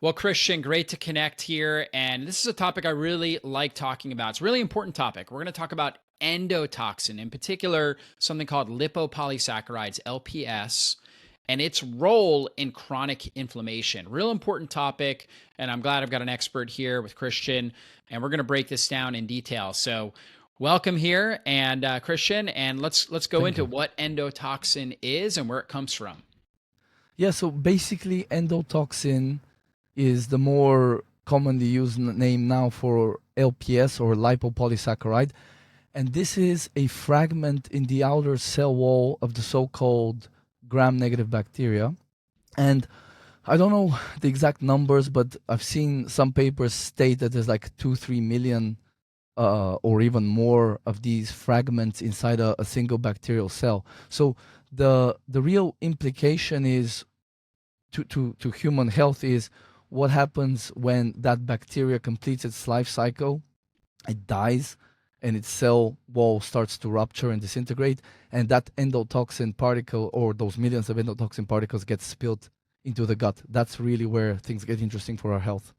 Well, Chrstian, great to connect here. And this is a topic I really like talking about. It's a really important topic. We're going to talk about endotoxin, in particular, something called lipopolysaccharides, LPS, and its role in chronic inflammation. Real important topic. And I'm glad I've got an expert here with Chrstian, and we're going to break this down in detail. So, welcome here, and Chrstian, and let's go Thank into you. what endotoxin is and where it comes from. Yeah, so basically, endotoxin is the more commonly used name now for LPS or lipopolysaccharide. And this is a fragment in the outer cell wall of the so called gram negative bacteria. And I don't know the exact numbers, but I've seen some papers state that there's like 2-3 million or even more of these fragments inside a single bacterial cell. So the real implication is to human health is what happens when that bacteria completes its life cycle. It dies and its cell wall starts to rupture and disintegrate, and that endotoxin particle or those millions of endotoxin particles get spilled into the gut. That's really where things get interesting for our health.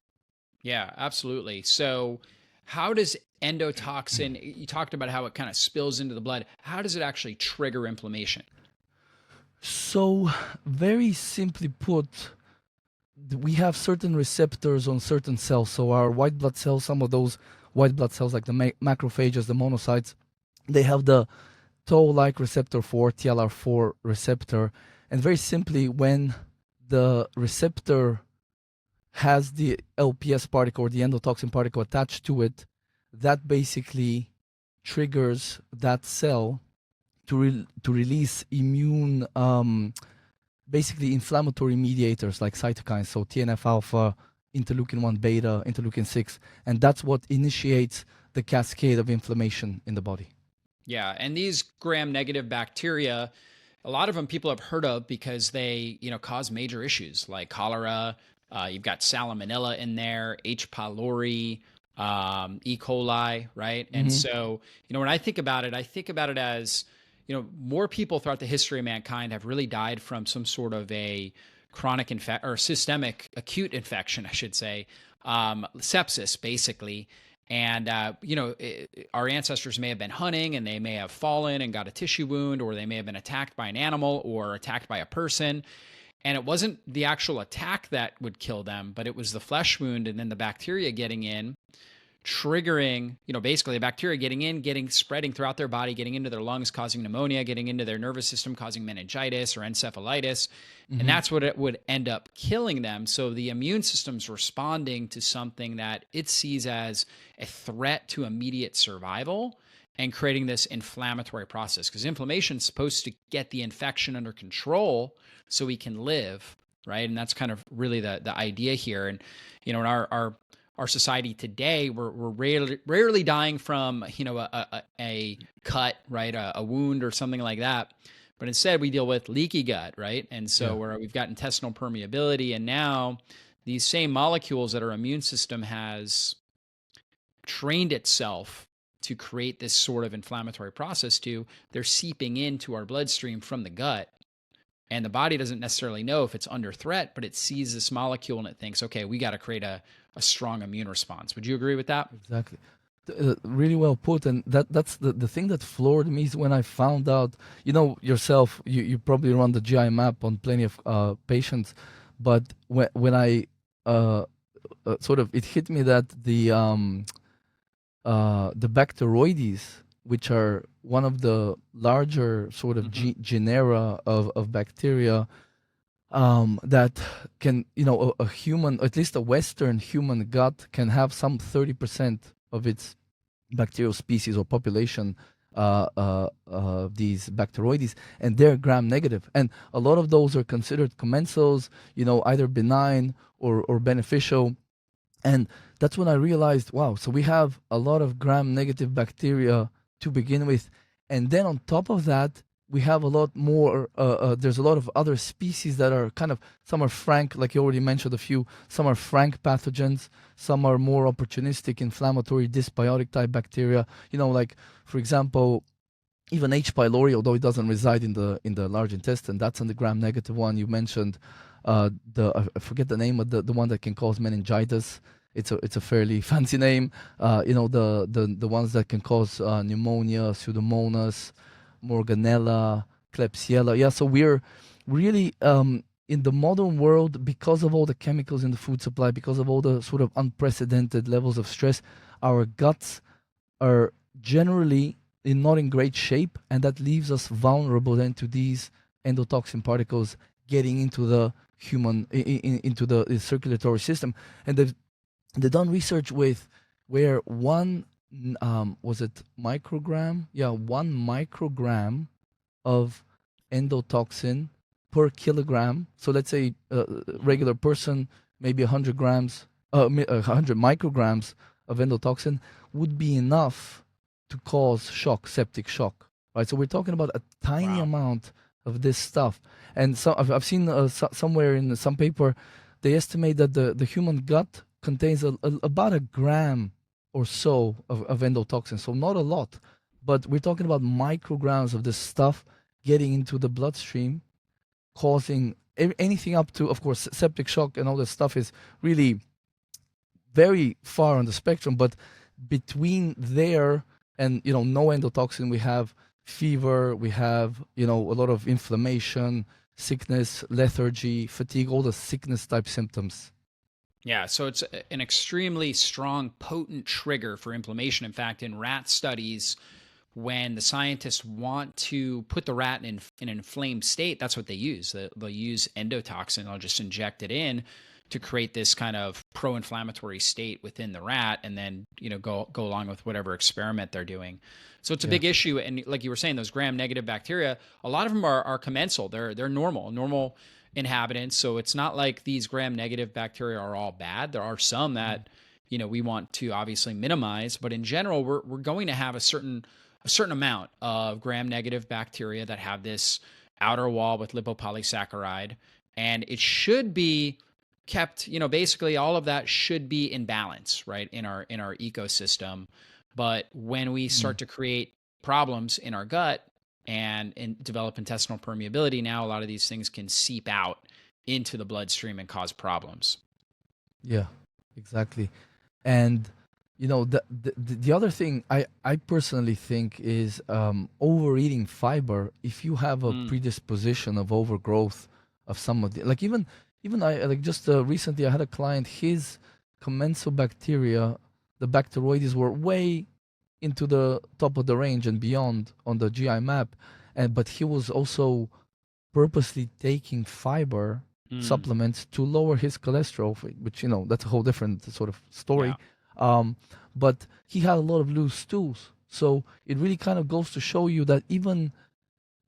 Yeah, absolutely. So, how does endotoxin, you talked about how it kind of spills into the blood. How does it actually trigger inflammation? So, very simply put, we have certain receptors on certain cells. So our white blood cells, some of those white blood cells, like the macrophages, the monocytes, they have the toll-like receptor 4, TLR4 receptor. And very simply, when the receptor has the LPS particle or the endotoxin particle attached to it, that basically triggers that cell to release immune basically inflammatory mediators like cytokines, so TNF alpha, interleukin 1 beta, interleukin 6, and that's what initiates the cascade of inflammation in the body. Yeah, and these gram-negative bacteria, a lot of them people have heard of because they, cause major issues like cholera. You've got salmonella in there, H. pylori, E. coli, right? And Hmm. so, when I think about it, I think about it as, more people throughout the history of mankind have really died from some sort of a chronic or systemic acute infection, I should say, sepsis, basically. And, our ancestors may have been hunting and they may have fallen and got a tissue wound, or they may have been attacked by an animal or attacked by a person. And it wasn't the actual attack that would kill them, but it was the flesh wound and then the bacteria getting in, triggering, basically the bacteria getting in, spreading throughout their body, getting into their lungs, causing pneumonia, getting into their nervous system, causing meningitis or encephalitis. And Hmm. that's what it would end up killing them. So the immune system's responding to something that it sees as a threat to immediate survival and creating this inflammatory process, because inflammation is supposed to get the infection under control so we can live, right? And that's kind of really the idea here. And in our society today, we're rarely dying from a cut, right, a wound or something like that. But instead, we deal with leaky gut, right? And so Yeah. where we've got intestinal permeability, and now these same molecules that our immune system has trained itself to create this sort of inflammatory process to, they're seeping into our bloodstream from the gut. And the body doesn't necessarily know if it's under threat, but it sees this molecule and it thinks, okay, we got to create a strong immune response. Would you agree with that? Exactly. Really well put, and that's the thing that floored me is when I found out. You know yourself, you probably run the GI map on plenty of patients, but when I sort of it hit me that the Bacteroides, which are one of the larger sort of Mm-hmm. genera of bacteria, that can, a human, at least a Western human gut can have some 30% of its bacterial species or population, these Bacteroides, and they're gram negative. And a lot of those are considered commensals, either benign or beneficial. And that's when I realized, wow, so we have a lot of gram negative bacteria to begin with. And then on top of that, we have a lot more, there's a lot of other species that are kind of, some are frank, like you already mentioned a few, some are frank pathogens, some are more opportunistic, inflammatory, dysbiotic type bacteria. Like, for example, even H. pylori, although it doesn't reside in the large intestine, that's in the gram negative one you mentioned. I forget the name of the one that can cause meningitis. It's a fairly fancy name. The ones that can cause pneumonia, Pseudomonas, Morganella, Klebsiella. Yeah, so we're really in the modern world, because of all the chemicals in the food supply, because of all the sort of unprecedented levels of stress, our guts are generally not in great shape, and that leaves us vulnerable then to these endotoxin particles getting into the human into the circulatory system. And they've done research with where one was it microgram? Yeah, 1 microgram of endotoxin per kilogram. So let's say a regular person, maybe 100 grams, 100 micrograms of endotoxin would be enough to cause shock, septic shock, right? So we're talking about a tiny Wow. amount of this stuff. And so I've seen somewhere in some paper, they estimate that the human gut contains about a gram or so of endotoxin. So not a lot, but we're talking about micrograms of this stuff getting into the bloodstream, causing anything up to, of course, septic shock and all this stuff is really very far on the spectrum. But between there and no endotoxin, we have fever, we have a lot of inflammation, sickness, lethargy, fatigue, all the sickness type symptoms. Yeah, so it's an extremely strong, potent trigger for inflammation. In fact, in rat studies, when the scientists want to put the rat in an inflamed state, that's what they use. They'll use endotoxin. They'll just inject it in to create this kind of pro-inflammatory state within the rat, and then go along with whatever experiment they're doing. So it's a Yeah. big issue. And like you were saying, those gram-negative bacteria, a lot of them are commensal. They're normal inhabitants. So it's not like these gram-negative bacteria are all bad. There are some that we want to obviously minimize, but in general, we're going to have a certain amount of gram-negative bacteria that have this outer wall with lipopolysaccharide, and it should be kept, basically all of that should be in balance, right, in our ecosystem. But when we Mm. start to create problems in our gut and develop intestinal permeability, now a lot of these things can seep out into the bloodstream and cause problems. Yeah, exactly. And the other thing I personally think is overeating fiber. If you have a Mm. predisposition of overgrowth of some of the, like even I like just recently I had a client, his commensal bacteria, the Bacteroides were way into the top of the range and beyond on the GI map, and but he was also purposely taking fiber Mm. supplements to lower his cholesterol, which that's a whole different sort of Yeah. story. Um, but he had a lot of loose stools, so it really kind of goes to show you that even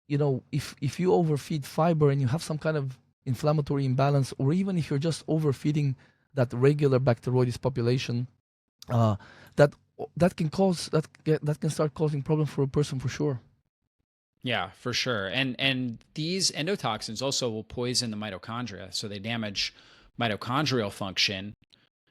if you overfeed fiber and you have some kind of inflammatory imbalance, or even if you're just overfeeding that regular Bacteroides population, uh, that that can start causing problems for a person for sure. Yeah, for sure. And these endotoxins also will poison the mitochondria, so they damage mitochondrial function.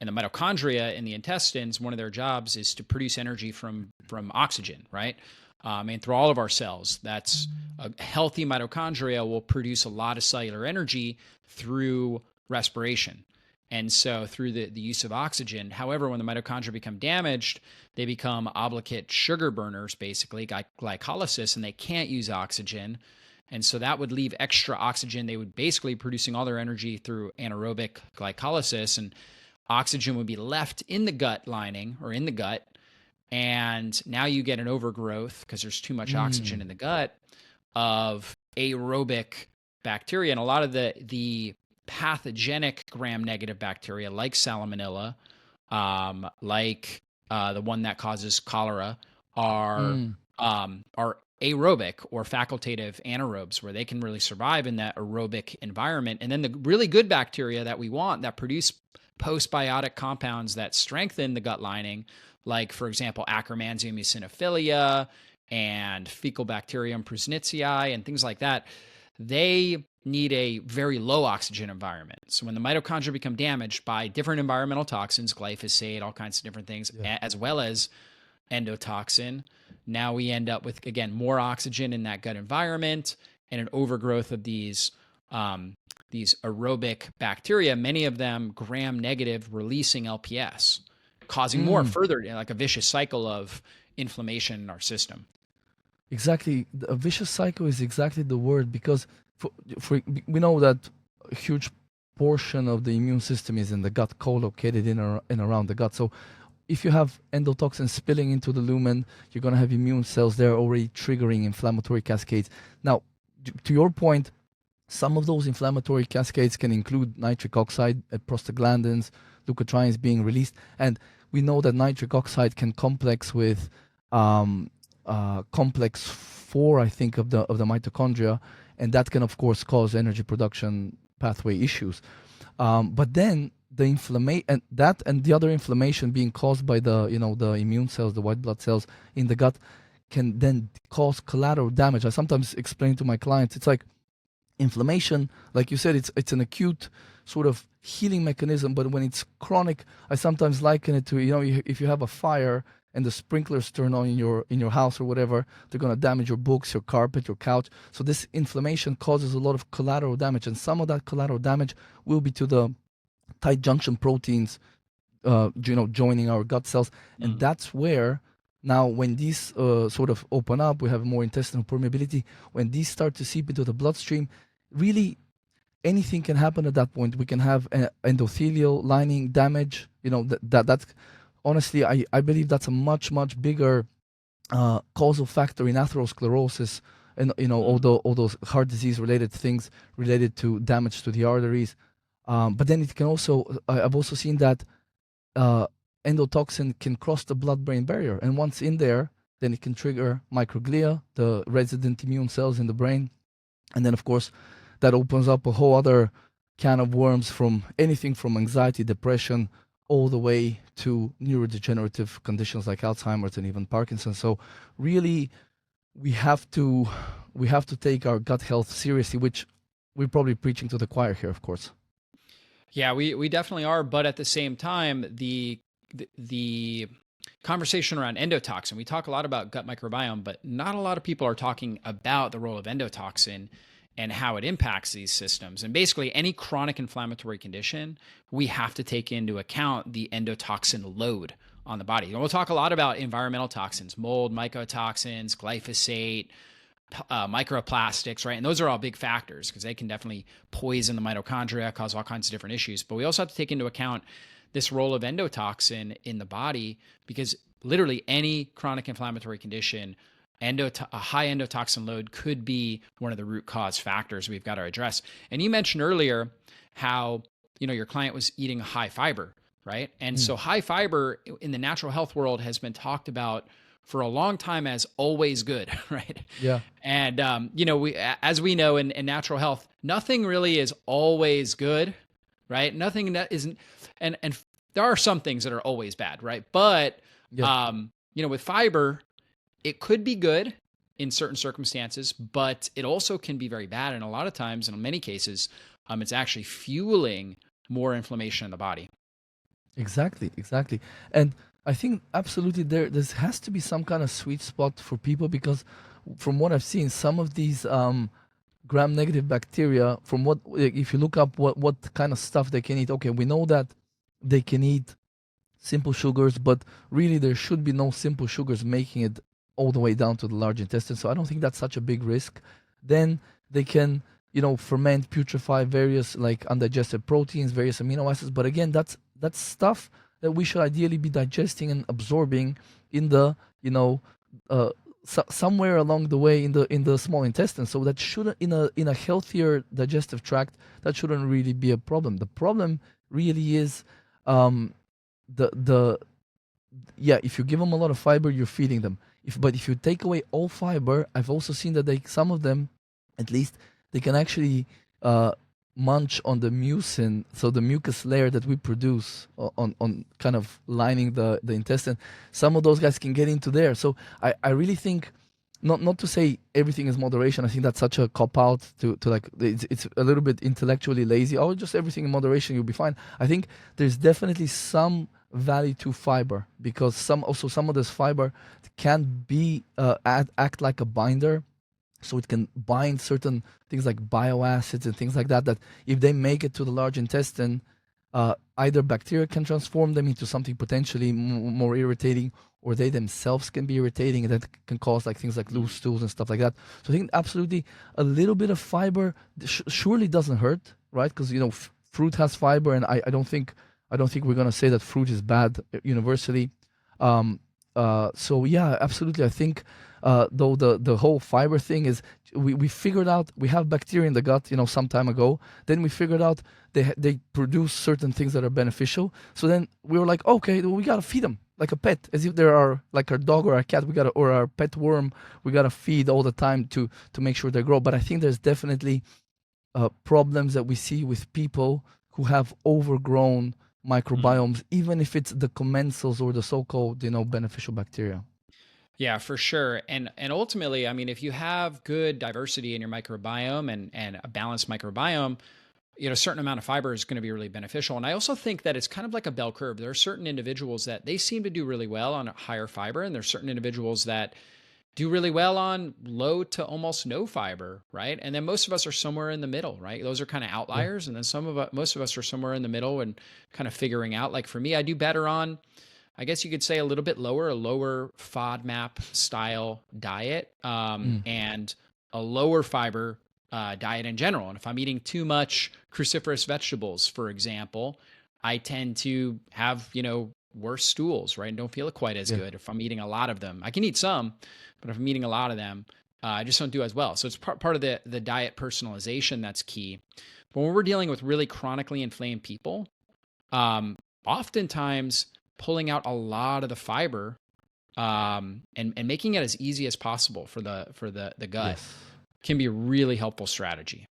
And the mitochondria in the intestines, one of their jobs is to produce energy from oxygen, right? And through all of our cells, that's a healthy mitochondria will produce a lot of cellular energy through respiration. And so through the use of oxygen. However, when the mitochondria become damaged, they become obligate sugar burners, basically, glycolysis, and they can't use oxygen. And so that would leave extra oxygen. They would basically producing all their energy through anaerobic glycolysis, and oxygen would be left in the gut lining or in the gut. And now you get an overgrowth because there's too much oxygen Mm. in the gut of aerobic bacteria. And a lot of the pathogenic gram-negative bacteria like salmonella, like the one that causes cholera, are Mm. aerobic or facultative anaerobes, where they can really survive in that aerobic environment. And then the really good bacteria that we want that produce postbiotic compounds that strengthen the gut lining, like, for example, Akkermansia muciniphila and Faecalbacterium prusnitzii and things like that, they need a very low oxygen environment. So when the mitochondria become damaged by different environmental toxins, glyphosate, all kinds of different things, Yeah. as well as endotoxin, now we end up with, again, more oxygen in that gut environment and an overgrowth of these these aerobic bacteria, many of them gram negative, releasing LPS, causing more further, like a vicious cycle of inflammation in our system. Exactly. A vicious cycle is exactly the word, because we know that a huge portion of the immune system is in the gut, co-located in and around the gut. So if you have endotoxin spilling into the lumen, you're going to have immune cells there already triggering inflammatory cascades. Now, to your point, some of those inflammatory cascades can include nitric oxide, prostaglandins, leukotrienes being released. And we know that nitric oxide can complex with complex 4, I think, of the mitochondria, and that can, of course, cause energy production pathway issues. But then the inflammation and the other inflammation being caused by the immune cells, the white blood cells in the gut, can then cause collateral damage. I sometimes explain to my clients, it's like inflammation, like you said, it's an acute sort of healing mechanism, but when it's chronic, I sometimes liken it to, if you have a fire and the sprinklers turn on in your house or whatever, they're going to damage your books, your carpet, your couch. So this inflammation causes a lot of collateral damage, and some of that collateral damage will be to the tight junction proteins, joining our gut cells. And that's where now, when these sort of open up, we have more intestinal permeability. When these start to seep into the bloodstream, really anything can happen at that point. We can have endothelial lining damage. That's honestly, I believe that's a much, much bigger causal factor in atherosclerosis and all those heart disease related things related to damage to the arteries. But then it can also, I've also seen that endotoxin can cross the blood-brain barrier, and once in there, then it can trigger microglia, the resident immune cells in the brain, and then of course that opens up a whole other can of worms, from anything from anxiety, depression, all the way to neurodegenerative conditions like Alzheimer's and even Parkinson's. So really, we have to take our gut health seriously, which we're probably preaching to the choir here, of course. Yeah, we definitely are, but at the same time, the conversation around endotoxin, we talk a lot about gut microbiome, but not a lot of people are talking about the role of endotoxin and how it impacts these systems. And basically, any chronic inflammatory condition, we have to take into account the endotoxin load on the body. And we'll talk a lot about environmental toxins, mold, mycotoxins, glyphosate, microplastics, right? And those are all big factors because they can definitely poison the mitochondria, cause all kinds of different issues. But we also have to take into account this role of endotoxin in the body, because literally any chronic inflammatory condition, a high endotoxin load could be one of the root cause factors we've got to address. And you mentioned earlier how, your client was eating high fiber, right? And so high fiber in the natural health world has been talked about for a long time as always good, right? Yeah. And, as we know in natural health, nothing really is always good, right? Nothing that isn't, and there are some things that are always bad, right? But, with fiber, it could be good in certain circumstances, but it also can be very bad. And a lot of times, and in many cases, it's actually fueling more inflammation in the body. Exactly. And I think absolutely there has to be some kind of sweet spot for people, because from what I've seen, some of these gram-negative bacteria, if you look up what kind of stuff they can eat, okay, we know that they can eat simple sugars, but really there should be no simple sugars making it all the way down to the large intestine. So I don't think that's such a big risk. Then they can, ferment, putrefy various like undigested proteins, various amino acids. But again, that's stuff that we should ideally be digesting and absorbing in the, somewhere along the way in the small intestine. So that shouldn't, in a healthier digestive tract, that shouldn't really be a problem. The problem really is if you give them a lot of fiber, you're feeding them. But if you take away all fiber, I've also seen that some of them, at least, they can actually munch on the mucin, so the mucus layer that we produce on kind of lining the intestine. Some of those guys can get into there. So I really think, not to say everything is moderation. I think that's such a cop out to like, it's a little bit intellectually lazy. Oh, just everything in moderation, you'll be fine. I think there's definitely some value to fiber, because some of this fiber can be act like a binder So it can bind certain things like bioacids and things like that, that if they make it to the large intestine, either bacteria can transform them into something potentially more irritating, or they themselves can be irritating, and that can cause like things like loose stools and stuff like that. So I think absolutely a little bit of fiber surely doesn't hurt, right? Because fruit has fiber, and I don't think we're gonna say that fruit is bad universally. So yeah, absolutely. I think though the whole fiber thing is, we figured out we have bacteria in the gut, some time ago. Then we figured out they produce certain things that are beneficial. So then we were like, okay, well, we gotta feed them like a pet, as if there are like our dog or our cat, or our pet worm, we gotta feed all the time to make sure they grow. But I think there's definitely problems that we see with people who have overgrown microbiomes, even if it's the commensals or the so-called beneficial bacteria. Yeah, for sure. And ultimately, I mean, if you have good diversity in your microbiome and a balanced microbiome, a certain amount of fiber is going to be really beneficial. And I also think that it's kind of like a bell curve. There are certain individuals that they seem to do really well on a higher fiber, and there's certain individuals that do really well on low to almost no fiber, right? And then most of us are somewhere in the middle, right? Those are kind of Yeah. outliers, and then most of us are somewhere in the middle and kind of figuring out. Like for me, I do better on, I guess you could say, a little bit lower, a lower FODMAP style diet, Mm. and a lower fiber diet in general. And if I'm eating too much cruciferous vegetables, for example, I tend to have, worse stools, right? And don't feel quite as Yeah. good if I'm eating a lot of them. I can eat some, but if I'm eating a lot of them, I just don't do as well. So it's part of the diet personalization that's key. But when we're dealing with really chronically inflamed people, oftentimes pulling out a lot of the fiber, and making it as easy as possible for the gut Yes. can be a really helpful strategy.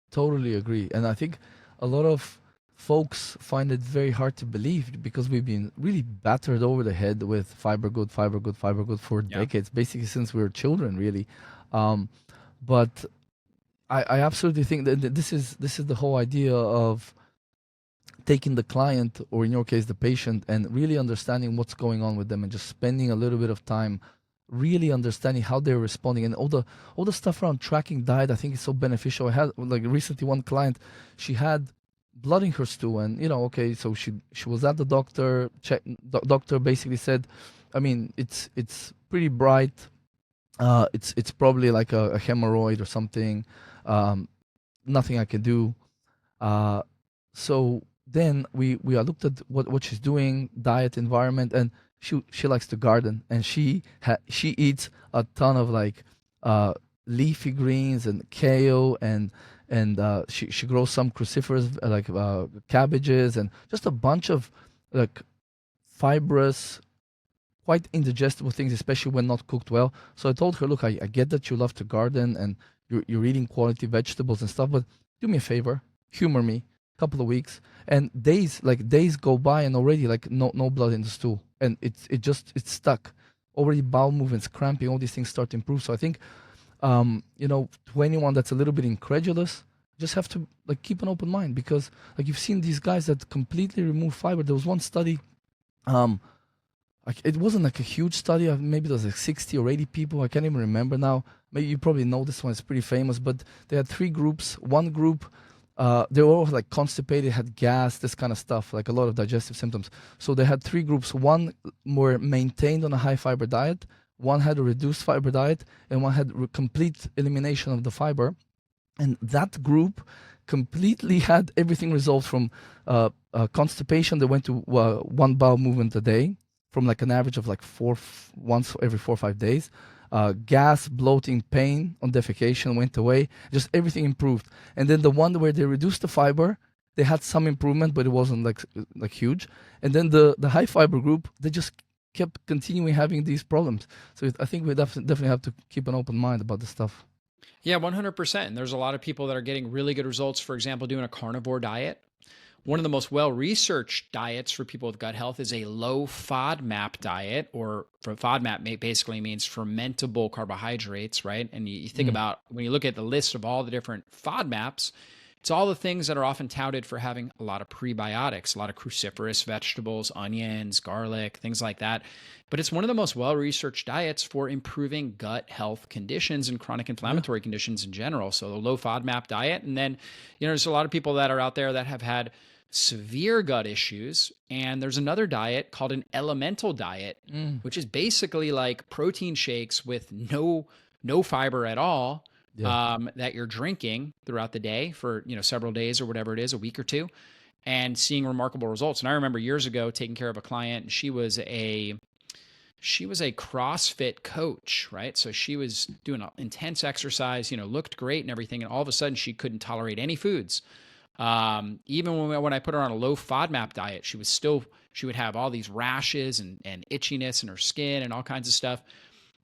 Totally agree. And I think a lot of folks find it very hard to believe, because we've been really battered over the head with fiber good, fiber good, fiber good for Yeah. decades, basically since we were children, really. Um, but I absolutely think that this is the whole idea of taking the client, or in your case the patient, and really understanding what's going on with them, and just spending a little bit of time really understanding how they're responding, and all the stuff around tracking diet. I think is so beneficial. I had like recently one client, she had blood in her stool, and okay, so she was at the doctor. Doctor basically said, I mean, it's pretty bright. It's probably like a hemorrhoid or something. Nothing I can do. Uh, so then we looked at what she's doing, diet, environment, and she likes to garden, and she eats a ton of like leafy greens and kale, and she grows some cruciferous like cabbages, and just a bunch of like fibrous, quite indigestible things, especially when not cooked well. So I told her, look, I get that you love to garden and you're eating quality vegetables and stuff, but do me a favor, humor me a couple of weeks, and days go by, and already like no blood in the stool, and it's stuck. Already bowel movements, cramping, all these things start to improve. So I think to anyone that's a little bit incredulous, just have to like keep an open mind, because like you've seen these guys that completely remove fiber. There was one study, like it wasn't like a huge study. Maybe there was like 60 or 80 people. I can't even remember now. Maybe you probably know this one. It's pretty famous. But they had three groups. One group, they were all like constipated, had gas, this kind of stuff, like a lot of digestive symptoms. So they had three groups. One were maintained on a high fiber diet. One had a reduced fiber diet, and one had complete elimination of the fiber. And that group completely had everything resolved from constipation. They went to one bowel movement a day, from like an average of like once every 4 or 5 days. Gas, bloating, pain on defecation went away. Just everything improved. And then the one where they reduced the fiber, they had some improvement, but it wasn't like huge. And then the high fiber group, they just kept continuing having these problems. So I think we definitely have to keep an open mind about this stuff. Yeah, 100%. And there's a lot of people that are getting really good results, for example, doing a carnivore diet. One of the most well-researched diets for people with gut health is a low FODMAP diet, or for FODMAP basically means fermentable carbohydrates, right? And you think about, when you look at the list of all the different FODMAPs, It's all the things that are often touted for having a lot of prebiotics, a lot of cruciferous vegetables, onions, garlic, things like that. But it's one of the most well-researched diets for improving gut health conditions and chronic Yeah. inflammatory conditions in general. So the low FODMAP diet. And then, there's a lot of people that are out there that have had severe gut issues. And there's another diet called an elemental diet, Mm. which is basically like protein shakes with no fiber at all, Yeah. that you're drinking throughout the day for several days or whatever it is, a week or two, and seeing remarkable results. And I remember years ago taking care of a client, and she was a CrossFit coach, right? So she was doing intense exercise, looked great and everything, and all of a sudden she couldn't tolerate any foods. Even when I put her on a low FODMAP diet, she would have all these rashes and itchiness in her skin and all kinds of stuff.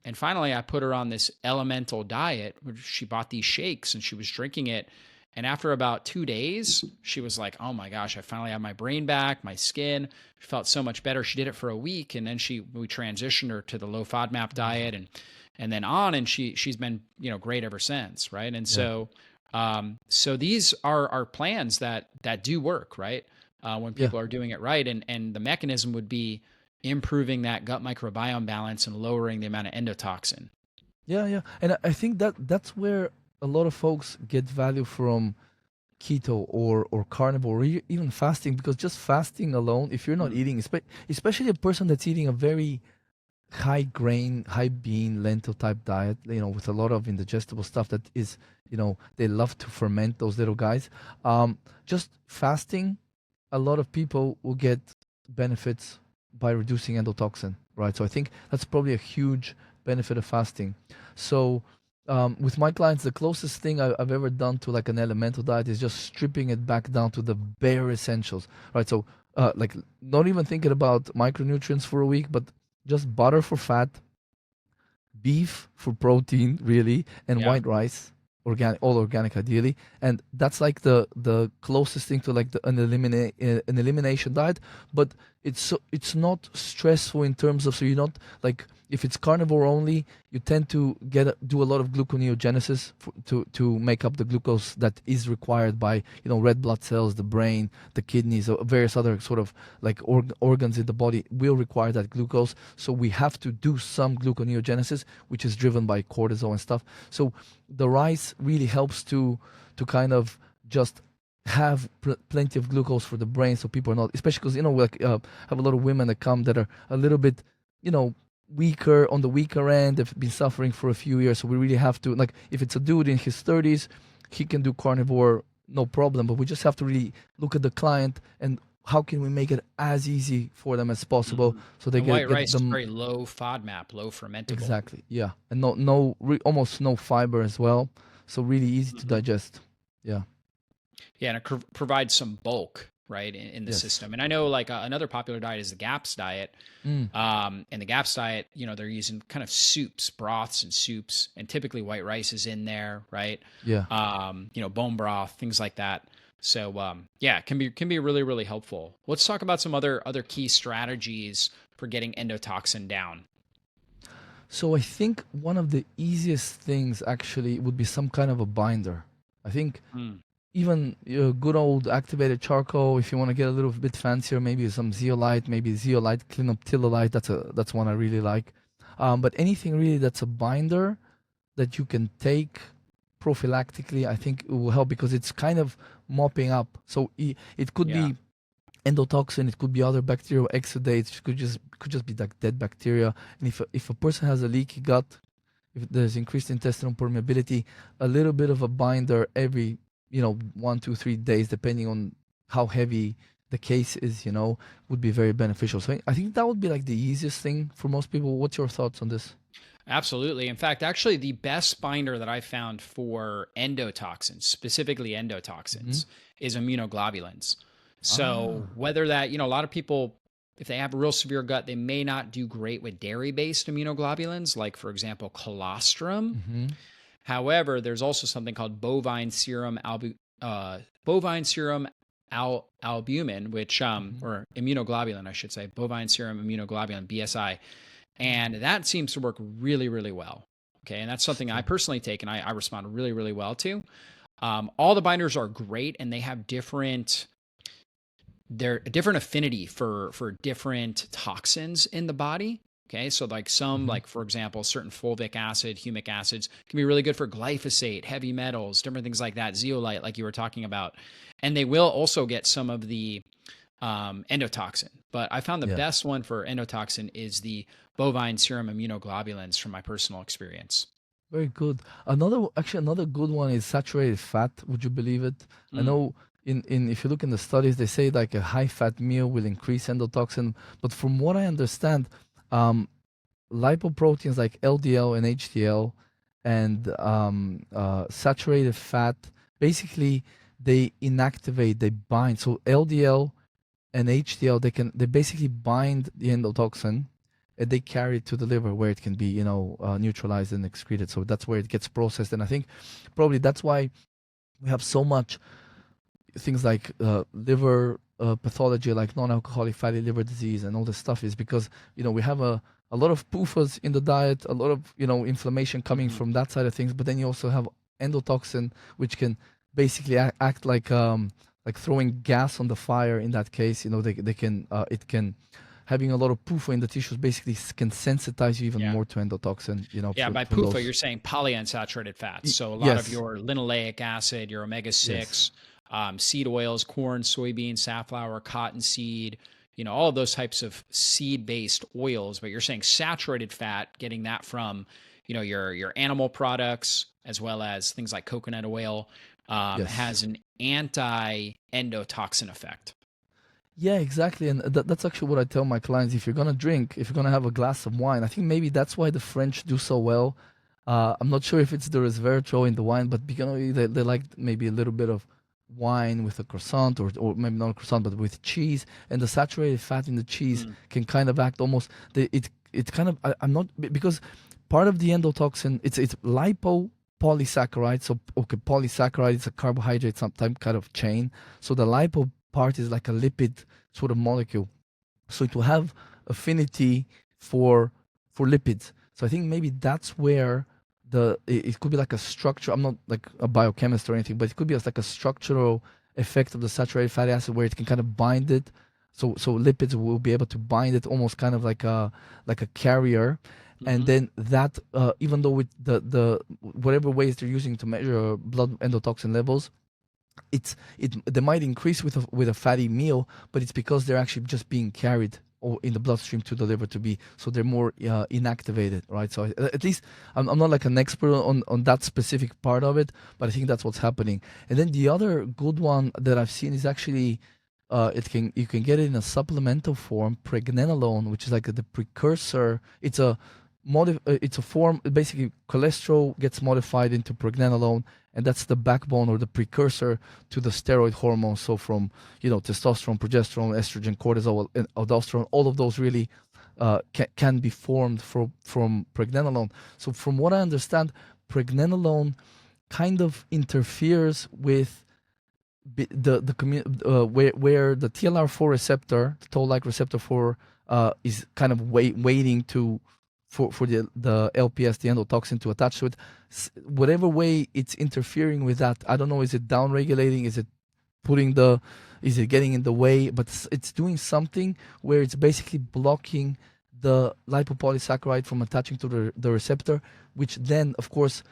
And finally, I put her on this elemental diet, where she bought these shakes and she was drinking it. And after about 2 days, she was like, "Oh my gosh, I finally have my brain back, my skin." She felt so much better. She did it for a week, and then we transitioned her to the low FODMAP diet, and then on, and she's been great ever since, right? And Yeah. so these are plans that do work, right? When Yeah. people are doing it right, and the mechanism would be improving that gut microbiome balance and lowering the amount of endotoxin. Yeah. Yeah. And I think that that's where a lot of folks get value from keto or carnivore or even fasting, because just fasting alone, if you're not Mm. eating, especially a person that's eating a very high grain, high bean, lentil type diet, with a lot of indigestible stuff that is, they love to ferment those little guys. Just fasting, a lot of people will get benefits by reducing endotoxin, right? So I think that's probably a huge benefit of fasting. So with my clients, the closest thing I've ever done to like an elemental diet is just stripping it back down to the bare essentials, right? So like not even thinking about micronutrients for a week, but just butter for fat, beef for protein, really, and Yeah. white rice, organic, all organic, ideally. And that's like the closest thing to like an elimination diet. But it's not stressful in terms of, so you're not like, if it's carnivore only, you tend to do a lot of gluconeogenesis to make up the glucose that is required by red blood cells, the brain, the kidneys, or various other sort of like organs in the body will require that glucose. So we have to do some gluconeogenesis, which is driven by cortisol and stuff. So the rice really helps to kind of just have plenty of glucose for the brain, so people are not, especially because like have a lot of women that come that are a little bit weaker, on the weaker end. They've been suffering for a few years, so we really have to, like, if it's a dude in his 30s, he can do carnivore, no problem, but we just have to really look at the client and how can we make it as easy for them as possible, Mhm. so they And white get rice is them. very low FODMAP, low fermentable. Exactly, yeah. And almost no fiber as well, so really easy to Mhm. digest. Yeah. Yeah, and it provides some bulk, right, in the Yes. system. And I know like another popular diet is the GAPS diet. Mm. And the GAPS diet, they're using kind of soups, broths and soups, and typically white rice is in there, right? Yeah. Bone broth, things like that. So yeah, it can be really, really helpful. Let's talk about some other key strategies for getting endotoxin down. So I think one of the easiest things actually would be some kind of a binder. I think Mm. even good old activated charcoal. If you want to get a little bit fancier, maybe some zeolite, maybe zeolite clinoptilolite. That's one I really like. But anything really that's a binder that you can take prophylactically, I think it will help, because it's kind of mopping up. So it could Yeah. be endotoxin, it could be other bacterial exudates, it could just be like dead bacteria. And if a person has a leaky gut, if there's increased intestinal permeability, a little bit of a binder every 1, 2, 3 days, depending on how heavy the case is, would be very beneficial. So I think that would be like the easiest thing for most people. What's your thoughts on this? Absolutely. In fact, actually, the best binder that I found for endotoxins, specifically Hmm. endotoxins, is immunoglobulins. So Ah. whether that, a lot of people, if they have a real severe gut, they may not do great with dairy-based immunoglobulins, like for example, colostrum. Hmm. However, there's also something called bovine serum albumin, which Hmm. or immunoglobulin, I should say, bovine serum immunoglobulin (BSI), and that seems to work really, really well. Okay, and that's something I Interesting. personally take, and I respond really, really well to. All the binders are great, and they have they're a different affinity for different toxins in the body. Okay, so like some, Hmm. like for example, certain fulvic acid, humic acids can be really good for glyphosate, heavy metals, different things like that, zeolite, like you were talking about, and they will also get some of the endotoxin. But I found the Yeah. best one for endotoxin is the bovine serum immunoglobulins from my personal experience. Very good. Actually, another good one is saturated fat. Would you believe it? I Mm, know in if you look in the studies, they say like a high fat meal will increase endotoxin. But from what I understand, um, lipoproteins like LDL and HDL and saturated fat, basically they inactivate, they bind. So LDL and HDL, they basically bind the endotoxin and they carry it to the liver where it can be, neutralized and excreted. So that's where it gets processed. And I think probably that's why we have so much things like liver pathology, like non-alcoholic fatty liver disease and all this stuff, is because we have a lot of PUFAs in the diet, a lot of inflammation coming mhm. from that side of things. But then you also have endotoxin, which can basically act like throwing gas on the fire. In that case, they can it can having a lot of PUFA in the tissues basically can sensitize you even Yeah. more to endotoxin. Yeah, by From PUFA, those. you're saying polyunsaturated fats. So a lot of Yes, your linoleic acid, your omega yes. 6, seed oils, corn, soybean, safflower, cottonseed, all of those types of seed based oils. But you're saying saturated fat, getting that from, your animal products, as well as things like coconut oil, Yes. has an anti endotoxin effect. Yeah, exactly. And that's actually what I tell my clients. If you're going to drink, if you're going to have a glass of wine, I think maybe that's why the French do so well. I'm not sure if it's the resveratrol in the wine, but because they like maybe a little bit of wine with a croissant, or maybe not a croissant, but with cheese. And the saturated fat in the cheese Mm, can kind of act almost, it kind of, I'm not, because part of the endotoxin, it's lipopolysaccharide. So, okay, polysaccharide is a carbohydrate, some type kind of chain. So the lipo part is like a lipid sort of molecule. So it will have affinity for lipids. So I think maybe that's where it could be like a structure. I'm not like a biochemist or anything, but it could be as like a structural effect of the saturated fatty acid where it can kind of bind it. So lipids will be able to bind it almost kind of like a carrier. And hmm then that, even though with the whatever ways they're using to measure blood endotoxin levels, they might increase with a fatty meal, but it's because they're actually just being carried or in the bloodstream to the liver to be, so they're more inactivated, right? So at least I'm not like an expert on that specific part of it, but I think that's what's happening. And then the other good one that I've seen is actually you can get it in a supplemental form, pregnenolone, which is like the precursor. It's a form, basically cholesterol gets modified into pregnenolone, and that's the backbone or the precursor to the steroid hormones. So from testosterone, progesterone, estrogen, cortisol, and aldosterone, all of those really can be formed from pregnenolone. So from what I understand, pregnenolone kind of interferes with where the TLR4 receptor, the toll-like receptor 4, is kind of waiting for the LPS, the endotoxin, to attach to it. Whatever way it's interfering with that, I don't know. Is it down regulating? Is it getting in the way? But it's doing something where it's basically blocking the lipopolysaccharide from attaching to the receptor, which then, of course,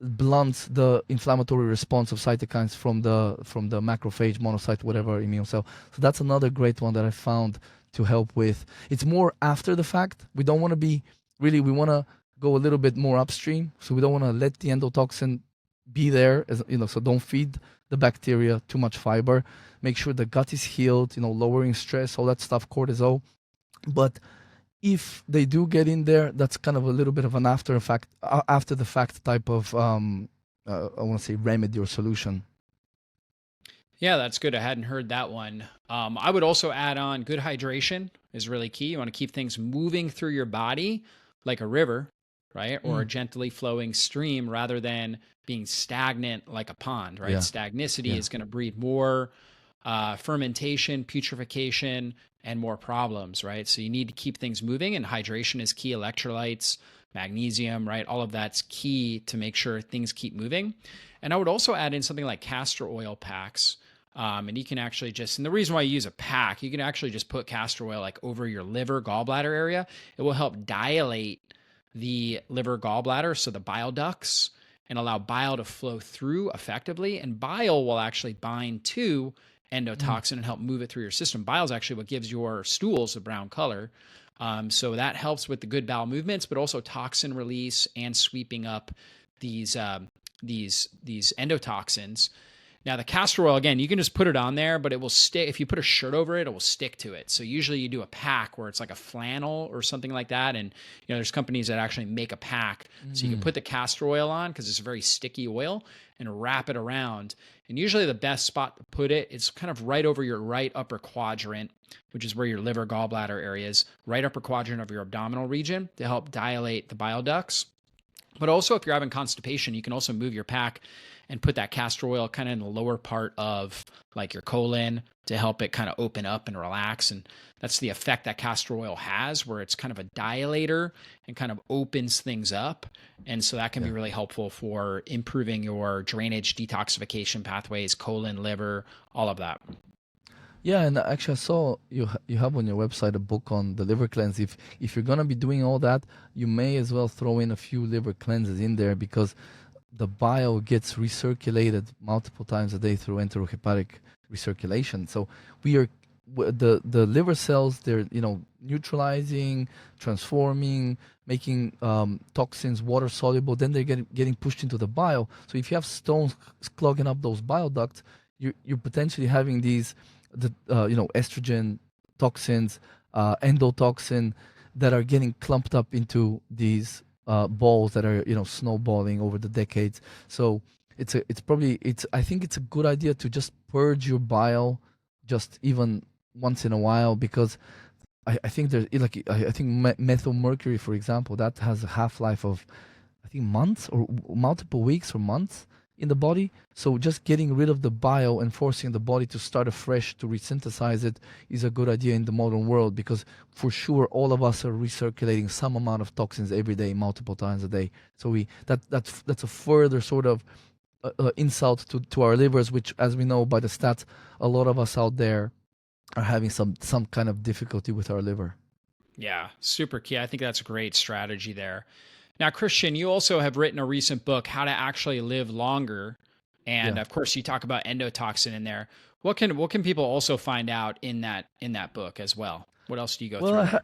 blunts the inflammatory response of cytokines from the macrophage, monocyte, whatever immune cell. So that's another great one that I found to help with. It's more after the fact. We don't want to be really. We want to go a little bit more upstream. So we don't want to let the endotoxin be there, so don't feed the bacteria too much fiber. Make sure the gut is healed. Lowering stress, all that stuff, cortisol. But if they do get in there, that's kind of a little bit of an after the fact type of I want to say remedy or solution. Yeah, that's good. I hadn't heard that one. I would also add on good hydration is really key. You want to keep things moving through your body like a river, right? Or a Mm, gently flowing stream rather than being stagnant like a pond, right? yeah, Stagnicity yeah, is going to breed more fermentation, putrefaction, and more problems, right? So you need to keep things moving, and hydration is key. Electrolytes, magnesium, right? All of that's key to make sure things keep moving. And I would also add in something like castor oil packs. And you can actually just, and the reason why you use a pack, you can actually just put castor oil like over your liver, gallbladder area. It will help dilate the liver gallbladder, so the bile ducts, and allow bile to flow through effectively. And bile will actually bind to endotoxin and help move it through your system. Bile is actually what gives your stools a brown color. So that helps with the good bowel movements, but also toxin release and sweeping up these endotoxins. Now the castor oil, again, you can just put it on there, but it will stick. If you put a shirt over it, it will stick to it. So usually you do a pack where it's like a flannel or something like that. And there's companies that actually make a pack. So you can put the castor oil on because it's a very sticky oil and wrap it around. And usually the best spot to put it is kind of right over your right upper quadrant, which is where your liver gallbladder area is, right upper quadrant of your abdominal region to help dilate the bile ducts. But also if you're having constipation, you can also move your pack and put that castor oil kind of in the lower part of like your colon to help it kind of open up and relax. And that's the effect that castor oil has, where it's kind of a dilator and kind of opens things up. And so that can be really helpful for improving your drainage, detoxification pathways, colon, liver, all of that. Yeah, and actually I saw you have on your website a book on the liver cleanse. If you're gonna be doing all that, you may as well throw in a few liver cleanses in there, because the bile gets recirculated multiple times a day through enterohepatic recirculation. So the liver cells, they're neutralizing, transforming, making toxins water soluble. Then they're getting pushed into the bile. So if you have stones clogging up those bile ducts, you're potentially having these estrogen toxins, endotoxin, that are getting clumped up into these balls that are snowballing over the decades. So I think it's a good idea to just purge your bile just even once in a while, because I think there's methyl mercury, for example, that has a half-life of I think months or multiple weeks or months in the body. So just getting rid of the bile and forcing the body to start afresh to resynthesize it is a good idea in the modern world, because for sure all of us are recirculating some amount of toxins every day, multiple times a day. So that's a further sort of insult to our livers, which, as we know by the stats, a lot of us out there are having some kind of difficulty with our liver. Yeah, super key. I think that's a great strategy there. Now, Chrstian, you also have written a recent book, How to Actually Live Longer. And of course, you talk about endotoxin in there. What can people also find out in that book as well? What else do you go through?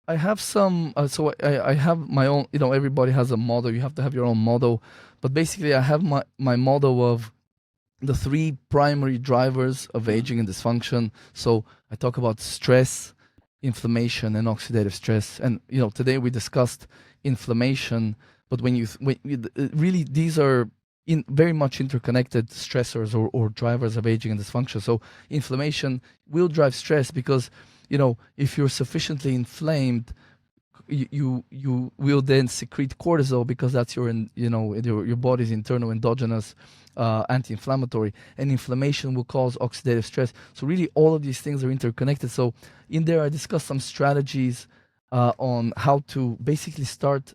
I have some, I have my own, everybody has a model. You have to have your own model. But basically, I have my model of the three primary drivers of aging and dysfunction. So I talk about stress, inflammation, and oxidative stress. And, today we discussed inflammation, but really these are very much interconnected stressors or drivers of aging and dysfunction. So inflammation will drive stress, because if you're sufficiently inflamed, you will then secrete cortisol, because that's your body's internal endogenous anti-inflammatory, and inflammation will cause oxidative stress. So really all of these things are interconnected. So in there I discuss some strategies on how to basically start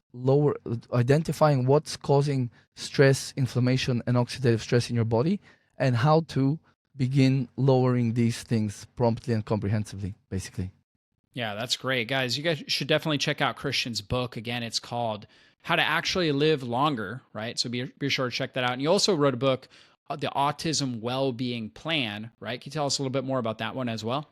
identifying what's causing stress, inflammation, and oxidative stress in your body, and how to begin lowering these things promptly and comprehensively, basically. Yeah, that's great. Guys, you guys should definitely check out Chrstian's book. Again, it's called How to Actually Live Longer, right? So be sure to check that out. And you also wrote a book, The Autism Well-Being Plan, right? Can you tell us a little bit more about that one as well?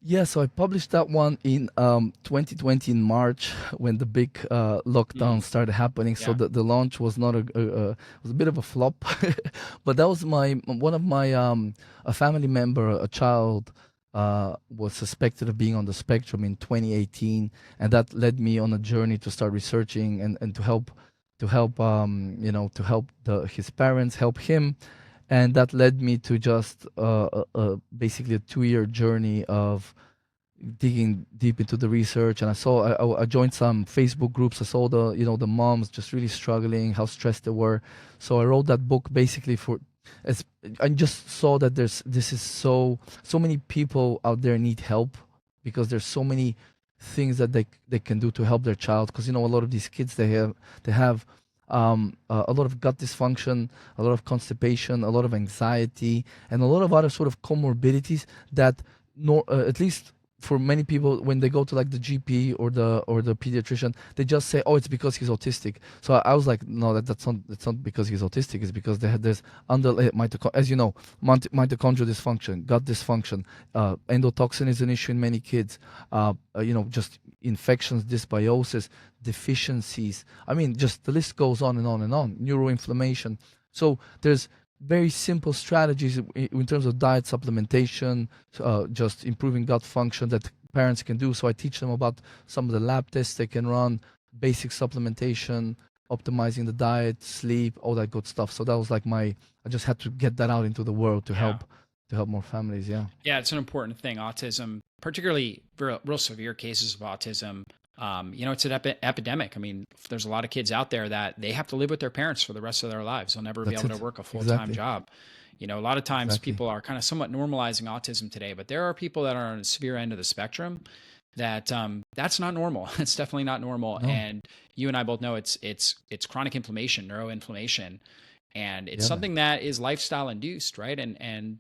Yeah, so I published that one in 2020 in March, when the big lockdown started happening. So the launch was not was a bit of a flop, but that was one of my a family member, a child, was suspected of being on the spectrum in 2018, and that led me on a journey to start researching and to help his parents, help him. And that led me to just basically a 2-year journey of digging deep into the research. And I joined some Facebook groups. I saw the moms just really struggling, how stressed they were. So I wrote that book basically I just saw that this is so many people out there need help, because there's so many things that they can do to help their child. Because a lot of these kids, they have a lot of gut dysfunction, a lot of constipation, a lot of anxiety, and a lot of other sort of comorbidities that, at least for many people, when they go to like the GP or the pediatrician, they just say, "Oh, it's because he's autistic." So I was like, "No, that's not because he's autistic. It's because they had this underlying as you know, mitochondrial dysfunction, gut dysfunction, endotoxin is an issue in many kids. Just infections, dysbiosis, deficiencies. I mean, just the list goes on and on and on. Neuroinflammation. So there's very simple strategies in terms of diet, supplementation, just improving gut function that parents can do. So I teach them about some of the lab tests they can run, basic supplementation, optimizing the diet, sleep, all that good stuff. So that was like I just had to get that out into the world to help more families. Yeah. Yeah, it's an important thing. Autism, particularly real severe cases of autism, it's an epidemic. I mean, there's a lot of kids out there that they have to live with their parents for the rest of their lives. They'll never be able to work a full-time job. A lot of times people are kind of somewhat normalizing autism today, but there are people that are on the severe end of the spectrum that that's not normal. It's definitely not normal. No. And you and I both know it's chronic inflammation, neuroinflammation, and it's something that is lifestyle induced, right? And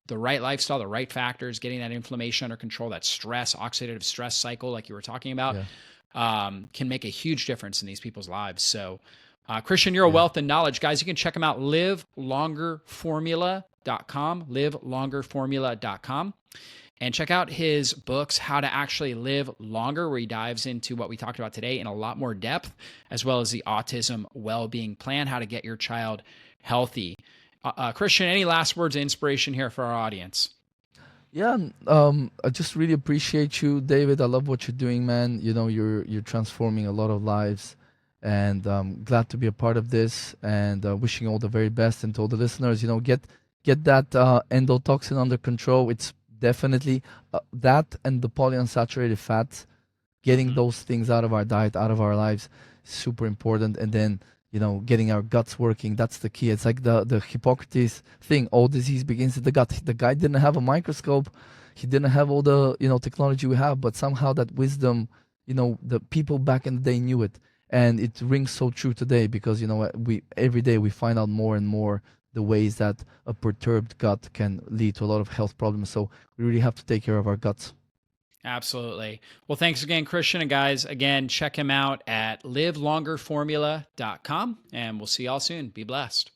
the right lifestyle, the right factors, getting that inflammation under control, that stress, oxidative stress cycle, like you were talking about, can make a huge difference in these people's lives. So, Chrstian, you're a wealth in knowledge. Guys, you can check him out, livelongerformula.com, livelongerformula.com. And check out his books, How to Actually Live Longer, where he dives into what we talked about today in a lot more depth, as well as the Autism Wellbeing Plan, how to get your child healthy. Chrstian, any last words of inspiration here for our audience? Yeah, I just really appreciate you, David. I love what you're doing, man. You're transforming a lot of lives, and glad to be a part of this. And wishing all the very best. And to all the listeners, get that endotoxin under control. It's definitely that and the polyunsaturated fats. Getting those things out of our diet, out of our lives, super important. And then getting our guts working. That's the key. It's like the Hippocrates thing. All disease begins in the gut. The guy didn't have a microscope. He didn't have all the, technology we have, but somehow that wisdom, the people back in the day knew it. And it rings so true today because, every day we find out more and more the ways that a perturbed gut can lead to a lot of health problems. So we really have to take care of our guts. Absolutely. Well, thanks again, Chrstian. And guys, again, check him out at livelongerformula.com, and we'll see y'all soon. Be blessed.